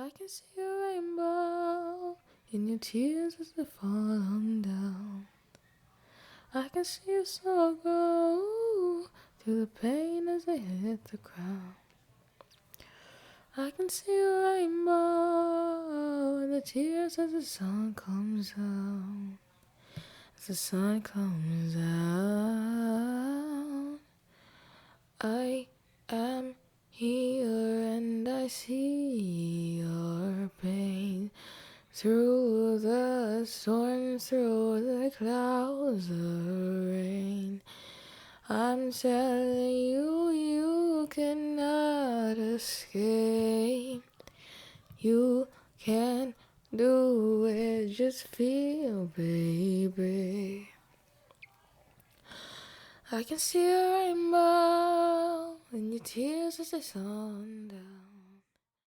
I can see a rainbow in your tears as they fall on down. I can see your sorrow through the pain as they hit the ground. I can see a rainbow in the tears as the sun comes out. As the sun comes out, I am here and I see your pain. Through the storm, through the clouds of rain, I'm telling you, you cannot escape. You can do it, just feel, baby. I can see a rainbow in your tears as they sun down.